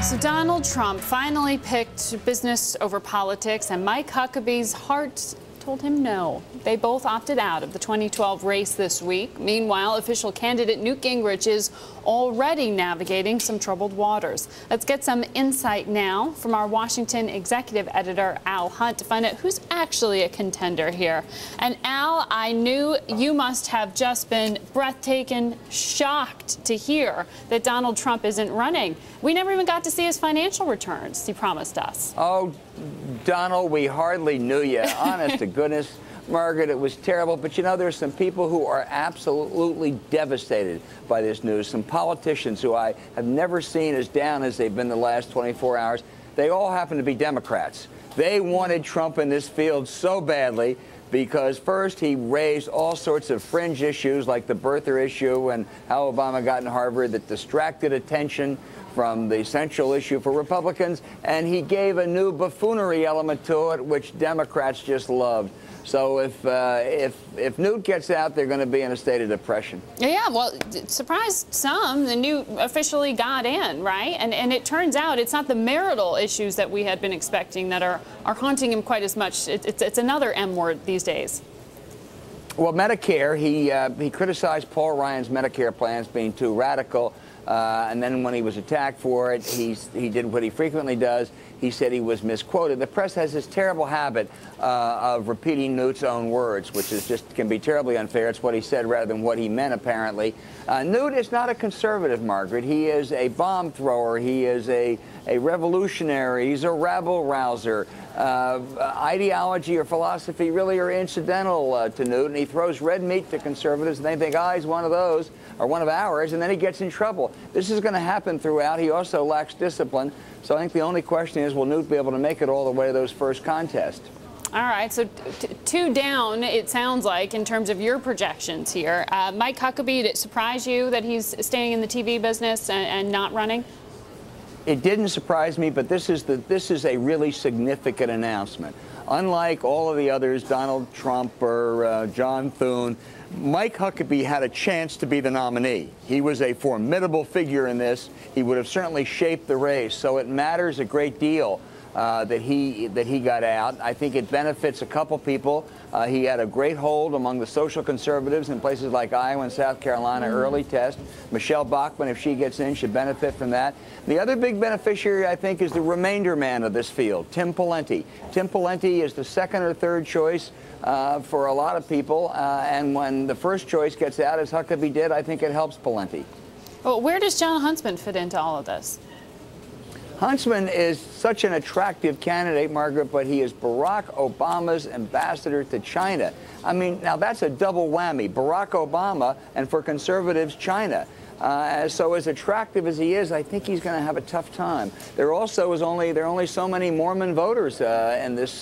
So Donald Trump finally picked business over politics, and Mike Huckabee's heart told him no. They both opted out of the 2012 race this week. Meanwhile, official candidate Newt Gingrich is already navigating some troubled waters. Let's get some insight now from our Washington executive editor, Al Hunt, to find out who's actually a contender here. And Al, I knew you must have just been breathtaking, shocked to hear that Donald Trump isn't running. We never even got to see his financial returns he promised us. Oh, Donald, we hardly knew you. Honest to goodness, Margaret, it was terrible. But, you know, there's some people who are absolutely devastated by this news. Some politicians who I have never seen as down as they've been the last 24 hours. They all happen to be Democrats. They wanted Trump in this field so badly because first he raised all sorts of fringe issues like the birther issue and how Obama got in Harvard that distracted attention from the central issue for Republicans, and he gave a new buffoonery element to it, which Democrats just loved. So if Newt gets out, they're going to be in a state of depression. Yeah, well, surprised some. The Newt officially got in, right? And it turns out it's not the marital issues that we had been expecting that are haunting him quite as much. It's another M word these days. Well, Medicare, he criticized Paul Ryan's Medicare plans being too radical. And then when he was attacked for it, he did what he frequently does. He said he was misquoted. The press has this terrible habit of repeating Newt's own words, which is can be terribly unfair. It's what he said rather than what he meant, apparently. Newt is not a conservative, Margaret. He is a bomb thrower. He is a revolutionary. He's a rabble-rouser. Ideology or philosophy really are incidental to Newt, and he throws red meat to conservatives, and they think, he's one of those, or one of ours, and then he gets in trouble. This is going to happen throughout. He also lacks discipline. So I think the only question is, will Newt be able to make it all the way to those first contests? All right, so two down, it sounds like, in terms of your projections here. Mike Huckabee, did it surprise you that he's staying in the TV business and not running? It didn't surprise me, but this is a really significant announcement. Unlike all of the others, Donald Trump or John Thune, Mike Huckabee had a chance to be the nominee. He was a formidable figure in this. He would have certainly shaped the race. So it matters a great deal that he got out. I think it benefits a couple people. He had a great hold among the social conservatives in places like Iowa and South Carolina, early test. Michelle Bachmann, if she gets in, should benefit from that. The other big beneficiary, I think, is the remainder man of this field, Tim Pawlenty. Tim Pawlenty is the second or third choice for a lot of people, and when the first choice gets out, as Huckabee did, I think it helps Pawlenty. Well, where does John Huntsman fit into all of this? Huntsman is such an attractive candidate, Margaret, but he is Barack Obama's ambassador to China. I mean, now that's a double whammy, Barack Obama and, for conservatives, China. So as attractive as he is, I think he's going to have a tough time. There are only so many Mormon voters in this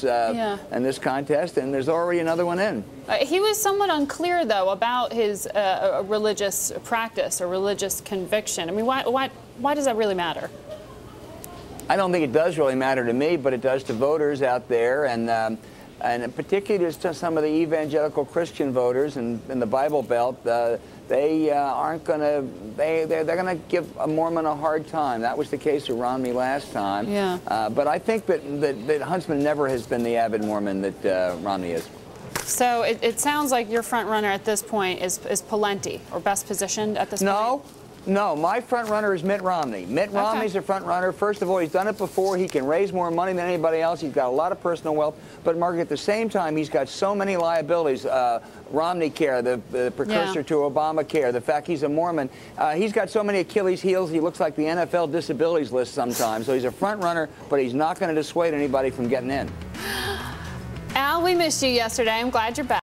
contest, and there's already another one in. He was somewhat unclear, though, about his religious practice or religious conviction. I mean, why does that really matter? I don't think it does really matter to me, but it does to voters out there, and particularly to some of the evangelical Christian voters in the Bible Belt. They aren't going to. They're going to give a Mormon a hard time. That was the case with Romney last time. Yeah. But I think that Huntsman never has been the avid Mormon that Romney is. So it sounds like your front runner at this point is Pawlenty, or best positioned at this point. No, my front runner is Mitt Romney. Mitt Romney's a front runner. First of all, he's done it before. He can raise more money than anybody else. He's got a lot of personal wealth. But, Margaret, at the same time, he's got so many liabilities. Romney Care, the precursor to Obamacare, the fact he's a Mormon. He's got so many Achilles heels, he looks like the NFL disabilities list sometimes. So he's a front runner, but he's not going to dissuade anybody from getting in. Al, we missed you yesterday. I'm glad you're back.